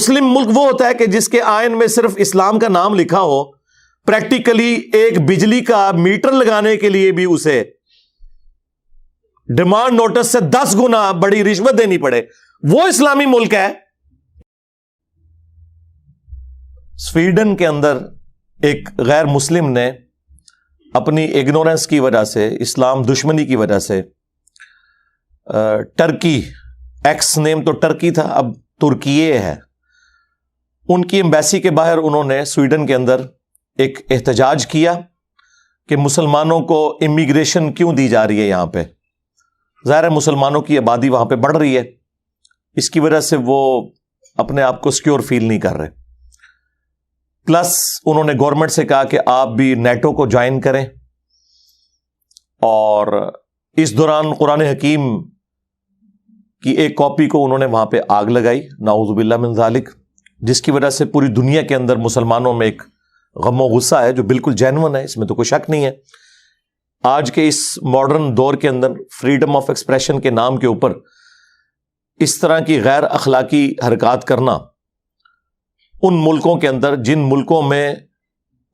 مسلم ملک وہ ہوتا ہے کہ جس کے آئین میں صرف اسلام کا نام لکھا ہو، پریکٹیکلی ایک بجلی کا میٹر لگانے کے لیے بھی اسے ڈیمانڈ نوٹس سے 10 گنا بڑی رشوت دینی پڑے، وہ اسلامی ملک ہے۔ سویڈن کے اندر ایک غیر مسلم نے اپنی ایگنورنس کی وجہ سے، اسلام دشمنی کی وجہ سے، ٹرکی، ایکس نیم تو ٹرکی تھا، اب ترکیے ہے، ان کی ایمبیسی کے باہر انہوں نے سویڈن کے اندر ایک احتجاج کیا کہ مسلمانوں کو امیگریشن کیوں دی جا رہی ہے یہاں پہ۔ ظاہر ہے مسلمانوں کی آبادی وہاں پہ بڑھ رہی ہے، اس کی وجہ سے وہ اپنے آپ کو سیکیور فیل نہیں کر رہے۔ پلس انہوں نے گورنمنٹ سے کہا کہ آپ بھی نیٹو کو جوائن کریں، اور اس دوران قرآن حکیم کی ایک کاپی کو انہوں نے وہاں پہ آگ لگائی، نعوذ باللہ من ذالک، جس کی وجہ سے پوری دنیا کے اندر مسلمانوں میں ایک غم و غصہ ہے جو بالکل جینون ہے، اس میں تو کوئی شک نہیں ہے۔ آج کے اس ماڈرن دور کے اندر فریڈم آف ایکسپریشن کے نام کے اوپر اس طرح کی غیر اخلاقی حرکات کرنا ان ملکوں کے اندر جن ملکوں میں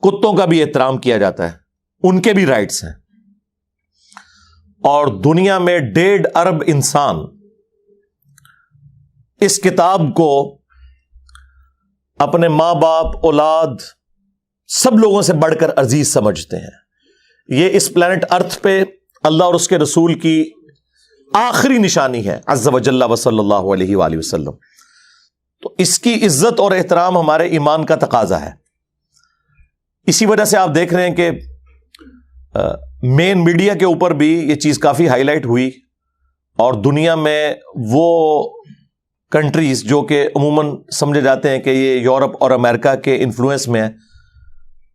کتوں کا بھی احترام کیا جاتا ہے، ان کے بھی رائٹس ہیں، اور دنیا میں 1.5 ارب انسان اس کتاب کو اپنے ماں باپ، اولاد، سب لوگوں سے بڑھ کر عزیز سمجھتے ہیں۔ یہ اس پلانٹ ارتھ پہ اللہ اور اس کے رسول کی آخری نشانی ہے، عز و جل و صلی اللہ علیہ وآلہ وسلم، تو اس کی عزت اور احترام ہمارے ایمان کا تقاضا ہے۔ اسی وجہ سے آپ دیکھ رہے ہیں کہ مین میڈیا کے اوپر بھی یہ چیز کافی ہائی لائٹ ہوئی، اور دنیا میں وہ کنٹریز جو کہ عموماً سمجھے جاتے ہیں کہ یہ یورپ اور امریکہ کے انفلوئنس میں ہیں،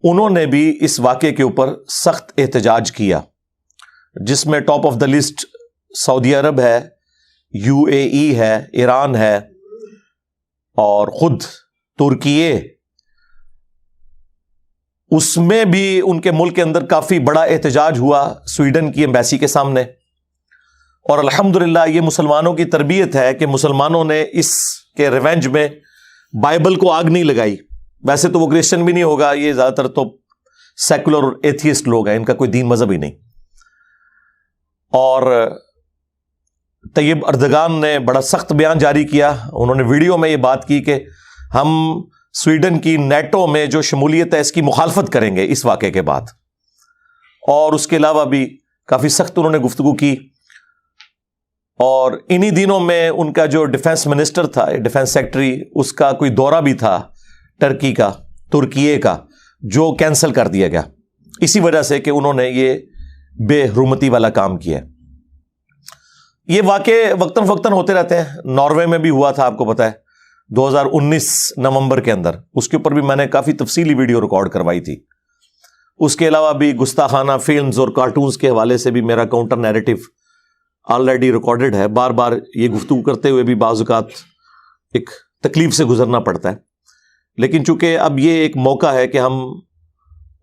انہوں نے بھی اس واقعے کے اوپر سخت احتجاج کیا، جس میں ٹاپ آف دا لسٹ سعودی عرب ہے، UAE ہے، ایران ہے، اور خود ترکیے، اس میں بھی ان کے ملک کے اندر کافی بڑا احتجاج ہوا سویڈن کی ایمبیسی کے سامنے۔ اور الحمدللہ یہ مسلمانوں کی تربیت ہے کہ مسلمانوں نے اس کے ریونج میں بائبل کو آگ نہیں لگائی۔ ویسے تو وہ کرسچن بھی نہیں ہوگا، یہ زیادہ تر تو سیکولر اور ایتھیسٹ لوگ ہیں، ان کا کوئی دین مذہب ہی نہیں۔ اور طیب اردگان نے بڑا سخت بیان جاری کیا، انہوں نے ویڈیو میں یہ بات کی کہ ہم سویڈن کی نیٹو میں جو شمولیت ہے اس کی مخالفت کریں گے اس واقعے کے بعد، اور اس کے علاوہ بھی کافی سخت انہوں نے گفتگو کی۔ اور انہی دنوں میں ان کا جو ڈیفنس منسٹر تھا، ڈیفنس سیکٹری، اس کا کوئی دورہ بھی تھا ٹرکی کا، ترکیے کا، جو کینسل کر دیا گیا، اسی وجہ سے کہ انہوں نے یہ بے حرمتی والا کام کیا۔ یہ واقعے وقتاً فوقتاً ہوتے رہتے ہیں، ناروے میں بھی ہوا تھا، آپ کو پتا ہے 2019 نومبر کے اندر، اس کے اوپر بھی میں نے کافی تفصیلی ویڈیو ریکارڈ کروائی تھی۔ اس کے علاوہ بھی گستاخانہ فلمز اور کارٹونز کے حوالے سے بھی میرا کاؤنٹر نیریٹو آلریڈی ریکارڈڈ ہے، بار بار یہ گفتگو کرتے ہوئے بھی بعض اوقات ایک تکلیف سے گزرنا پڑتا ہے، لیکن چونکہ اب یہ ایک موقع ہے کہ ہم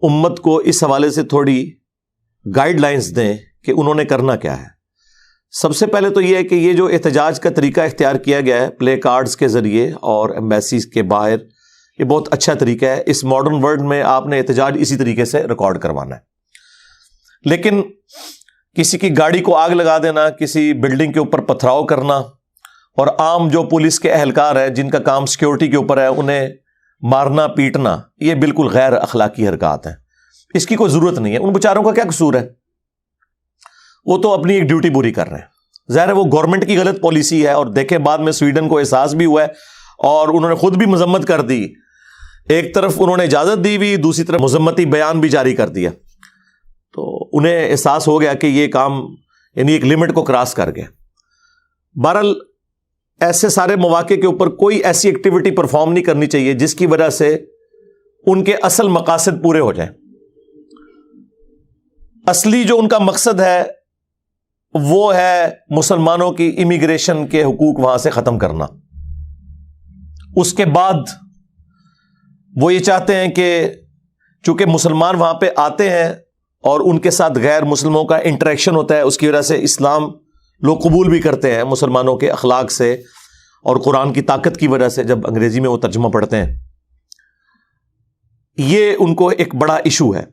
امت کو اس حوالے سے تھوڑی گائیڈ لائنز دیں کہ انہوں نے کرنا کیا ہے۔ سب سے پہلے تو یہ ہے کہ یہ جو احتجاج کا طریقہ اختیار کیا گیا ہے پلے کارڈز کے ذریعے اور ایمبیسیز کے باہر، یہ بہت اچھا طریقہ ہے۔ اس ماڈرن ورلڈ میں آپ نے احتجاج اسی طریقے سے ریکارڈ کروانا ہے، لیکن کسی کی گاڑی کو آگ لگا دینا، کسی بلڈنگ کے اوپر پتھراؤ کرنا، اور عام جو پولیس کے اہلکار ہیں جن کا کام سیکیورٹی کے اوپر ہے انہیں مارنا پیٹنا، یہ بالکل غیر اخلاقی حرکات ہیں، اس کی کوئی ضرورت نہیں ہے۔ ان بیچاروں کا کیا قصور ہے؟ وہ تو اپنی ایک ڈیوٹی پوری کر رہے ہیں، ظاہر ہے وہ گورنمنٹ کی غلط پالیسی ہے، اور دیکھیں بعد میں سویڈن کو احساس بھی ہوا ہے اور انہوں نے خود بھی مذمت کر دی۔ ایک طرف انہوں نے اجازت دی بھی، دوسری طرف مذمتی بیان بھی جاری کر دیا، تو انہیں احساس ہو گیا کہ یہ کام یعنی ایک لمٹ کو کراس کر گیا۔ بہرحال ایسے سارے مواقع کے اوپر کوئی ایسی ایکٹیویٹی پرفارم نہیں کرنی چاہیے جس کی وجہ سے ان کے اصل مقاصد پورے ہو جائیں۔ اصلی جو ان کا مقصد ہے وہ ہے مسلمانوں کی امیگریشن کے حقوق وہاں سے ختم کرنا۔ اس کے بعد وہ یہ چاہتے ہیں کہ چونکہ مسلمان وہاں پہ آتے ہیں اور ان کے ساتھ غیر مسلموں کا انٹریکشن ہوتا ہے، اس کی وجہ سے اسلام لوگ قبول بھی کرتے ہیں مسلمانوں کے اخلاق سے، اور قرآن کی طاقت کی وجہ سے جب انگریزی میں وہ ترجمہ پڑھتے ہیں، یہ ان کو ایک بڑا ایشو ہے،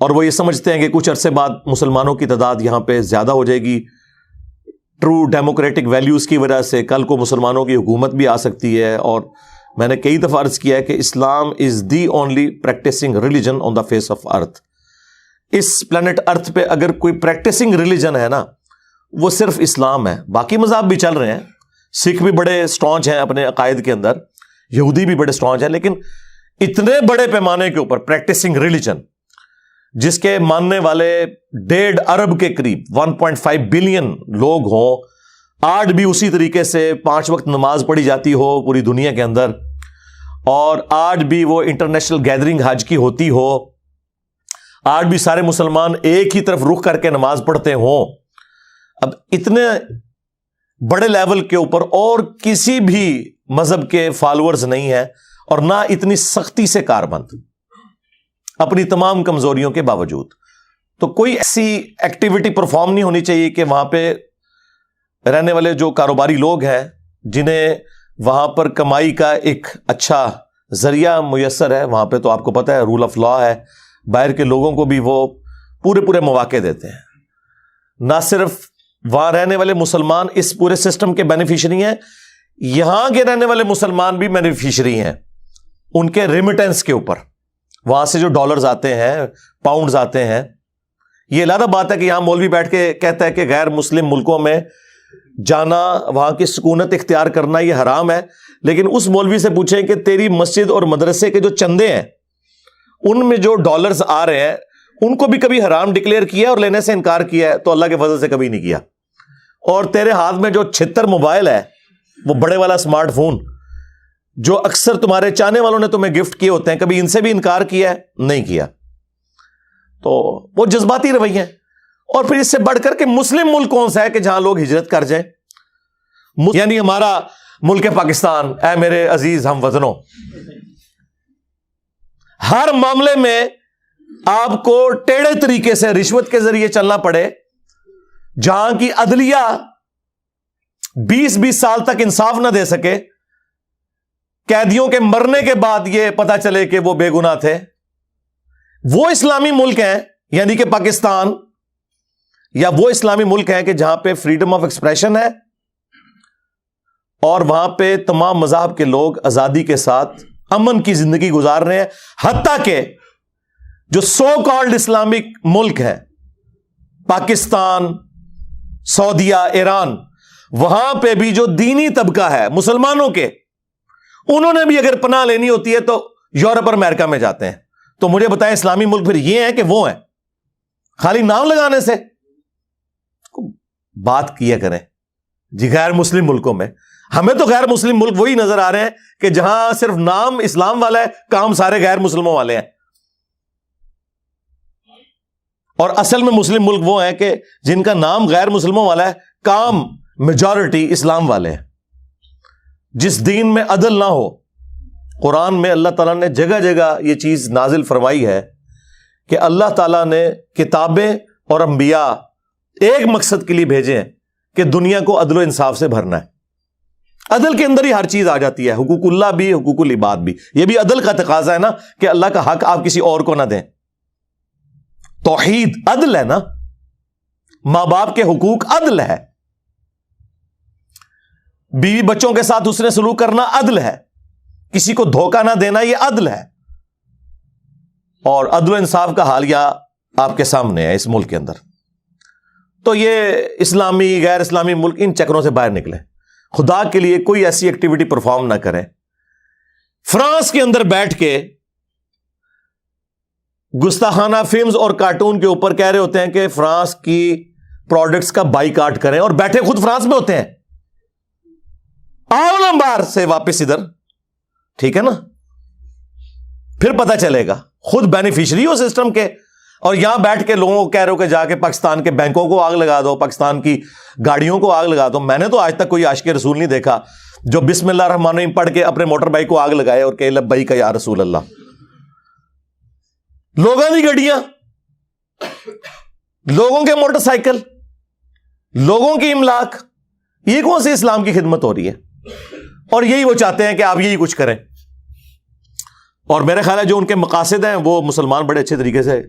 اور وہ یہ سمجھتے ہیں کہ کچھ عرصے بعد مسلمانوں کی تعداد یہاں پہ زیادہ ہو جائے گی، ٹرو ڈیموکریٹک ویلیوز کی وجہ سے کل کو مسلمانوں کی حکومت بھی آ سکتی ہے۔ اور میں نے کئی دفعہ عرض کیا ہے کہ اسلام is the only practising religion on the face of earth. اس پلانٹ ارتھ پہ اگر کوئی پریکٹسنگ ریلیجن ہے نا، وہ صرف اسلام ہے۔ باقی مذہب بھی چل رہے ہیں، سکھ بھی بڑے اسٹرانچ ہیں اپنے عقائد کے اندر، یہودی بھی بڑے اسٹرانچ ہیں، لیکن اتنے بڑے پیمانے کے اوپر پریکٹسنگ ریلیجن جس کے ماننے والے 1.5 ارب کے قریب 1.5 بلین لوگ ہوں، آج بھی اسی طریقے سے 5 وقت نماز پڑھی جاتی ہو پوری دنیا کے اندر، اور آج بھی وہ انٹرنیشنل گیدرنگ حج کی ہوتی ہو، آج بھی سارے مسلمان ایک ہی طرف رخ کر کے نماز پڑھتے ہوں۔ اب اتنے بڑے لیول کے اوپر اور کسی بھی مذہب کے فالوورز نہیں ہیں، اور نہ اتنی سختی سے کاربند، اپنی تمام کمزوریوں کے باوجود۔ تو کوئی ایسی ایکٹیویٹی پرفارم نہیں ہونی چاہیے کہ وہاں پہ رہنے والے جو کاروباری لوگ ہیں، جنہیں وہاں پر کمائی کا ایک اچھا ذریعہ میسر ہے، وہاں پہ تو آپ کو پتہ ہے رول آف لا ہے، باہر کے لوگوں کو بھی وہ پورے مواقع دیتے ہیں۔ نہ صرف وہاں رہنے والے مسلمان اس پورے سسٹم کے بینیفیشری ہیں، یہاں کے رہنے والے مسلمان بھی بینیفیشری ہیں ان کے ریمیٹنس کے اوپر، وہاں سے جو ڈالرز آتے ہیں، پاؤنڈز آتے ہیں۔ یہ علیحدہ بات ہے کہ یہاں مولوی بیٹھ کے کہتا ہے کہ غیر مسلم ملکوں میں جانا، وہاں کی سکونت اختیار کرنا یہ حرام ہے، لیکن اس مولوی سے پوچھیں کہ تیری مسجد اور مدرسے کے جو چندے ہیں ان میں جو ڈالرز آ رہے ہیں ان کو بھی کبھی حرام ڈکلیئر کیا اور لینے سے انکار کیا ہے؟ تو اللہ کے فضل سے کبھی نہیں کیا۔ اور تیرے ہاتھ میں جو 76 موبائل ہے، وہ بڑے والا اسمارٹ فون جو اکثر تمہارے چاہنے والوں نے تمہیں گفٹ کیے ہوتے ہیں، کبھی ان سے بھی انکار کیا ہے؟ نہیں کیا۔ تو وہ جذباتی رویے ہیں۔ اور پھر اس سے بڑھ کر کے مسلم ملک کون سا ہے کہ جہاں لوگ ہجرت کر جائیں؟ یعنی ہمارا ملک پاکستان، اے میرے عزیز ہم وطنوں، ہر معاملے میں آپ کو ٹیڑھے طریقے سے رشوت کے ذریعے چلنا پڑے، جہاں کی عدلیہ 20 سال تک انصاف نہ دے سکے، قیدیوں کے مرنے کے بعد یہ پتا چلے کہ وہ بے گناہ تھے۔ وہ اسلامی ملک ہیں، یعنی کہ پاکستان، یا وہ اسلامی ملک ہیں کہ جہاں پہ فریڈم آف ایکسپریشن ہے اور وہاں پہ تمام مذاہب کے لوگ آزادی کے ساتھ امن کی زندگی گزار رہے ہیں۔ حتیٰ کہ جو سو کالڈ اسلامک ملک ہیں، پاکستان، سعودیہ، ایران، وہاں پہ بھی جو دینی طبقہ ہے مسلمانوں کے، انہوں نے بھی اگر پناہ لینی ہوتی ہے تو یورپ اور امریکہ میں جاتے ہیں۔ تو مجھے بتائیں اسلامی ملک پھر یہ ہیں کہ وہ ہیں؟ خالی نام لگانے سے بات کیا کریں جی۔ غیر مسلم ملکوں میں ہمیں تو غیر مسلم ملک وہی نظر آ رہے ہیں کہ جہاں صرف نام اسلام والا ہے، کام سارے غیر مسلموں والے ہیں۔ اور اصل میں مسلم ملک وہ ہیں کہ جن کا نام غیر مسلموں والا ہے، کام میجورٹی اسلام والے ہیں۔ جس دین میں عدل نہ ہو، قرآن میں اللہ تعالیٰ نے جگہ جگہ یہ چیز نازل فرمائی ہے کہ اللہ تعالیٰ نے کتابیں اور انبیاء ایک مقصد کے لیے بھیجے ہیں کہ دنیا کو عدل و انصاف سے بھرنا ہے۔ عدل کے اندر ہی ہر چیز آ جاتی ہے، حقوق اللہ بھی، حقوق العباد بھی۔ یہ بھی عدل کا تقاضا ہے نا کہ اللہ کا حق آپ کسی اور کو نہ دیں۔ توحید عدل ہے نا، ماں باپ کے حقوق عدل ہے، بیوی بچوں کے ساتھ اس نے سلوک کرنا عدل ہے، کسی کو دھوکہ نہ دینا یہ عدل ہے۔ اور عدل و انصاف کا حالیہ آپ کے سامنے ہے اس ملک کے اندر۔ تو یہ اسلامی غیر اسلامی ملک ان چکروں سے باہر نکلے، خدا کے لیے کوئی ایسی ایکٹیویٹی پرفارم نہ کریں۔ فرانس کے اندر بیٹھ کے گستاخانہ فلمز اور کارٹون کے اوپر کہہ رہے ہوتے ہیں کہ فرانس کی پروڈکٹس کا بائیکاٹ کریں، اور بیٹھے خود فرانس میں ہوتے ہیں۔ آؤ نا باہر سے واپس ادھر، ٹھیک ہے نا؟ پھر پتہ چلے گا، خود بینیفیشری ہو سسٹم کے، اور یہاں بیٹھ کے لوگوں کو کہہ رہے ہو کہ جا کے پاکستان کے بینکوں کو آگ لگا دو، پاکستان کی گاڑیوں کو آگ لگا دو۔ میں نے تو آج تک کوئی عاشق رسول نہیں دیکھا جو بسم اللہ الرحمن الرحیم پڑھ کے اپنے موٹر بائک کو آگ لگائے اور کہ لبیک یا رسول اللہ۔ لوگوں کی گاڑیاں، لوگوں کے موٹر سائیکل، لوگوں کی املاک، یہ کون سی اسلام کی خدمت ہو رہی ہے؟ اور یہی وہ چاہتے ہیں کہ آپ یہی کچھ کریں. اور میرا خیال ہے جو ان کے مقاصد ہیں وہ مسلمان بڑے اچھے طریقے سے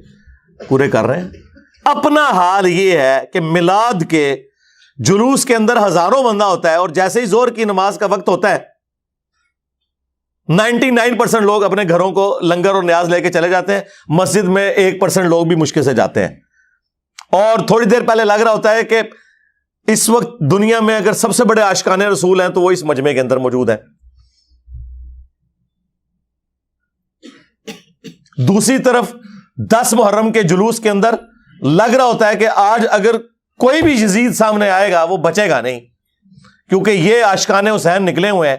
پورے کر رہے ہیں. اپنا حال یہ ہے کہ میلاد کے جلوس کے اندر ہزاروں بندہ ہوتا ہے اور جیسے ہی ظہر کی نماز کا وقت ہوتا ہے 99% لوگ اپنے گھروں کو لنگر اور نیاز لے کے چلے جاتے ہیں. مسجد میں 1% لوگ بھی مشکل سے جاتے ہیں. اور تھوڑی دیر پہلے لگ رہا ہوتا ہے کہ اس وقت دنیا میں اگر سب سے بڑے عاشقان رسول ہیں تو وہ اس مجمع کے اندر موجود ہیں. دوسری طرف 10 محرم کے جلوس کے اندر لگ رہا ہوتا ہے کہ آج اگر کوئی بھی یزید سامنے آئے گا وہ بچے گا نہیں, کیونکہ یہ عاشقان حسین نکلے ہوئے ہیں.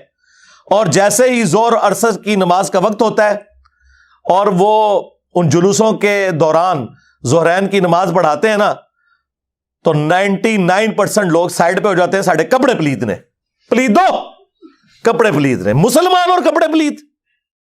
اور جیسے ہی ظہر اور عصر کی نماز کا وقت ہوتا ہے اور وہ ان جلوسوں کے دوران ظہرین کی نماز پڑھاتے ہیں نا, تو 99% لوگ سائڈ پہ ہو جاتے ہیں. ساڑھے کپڑے پلید نے, پلید دو کپڑے پلید نے, مسلمان اور کپڑے پلید.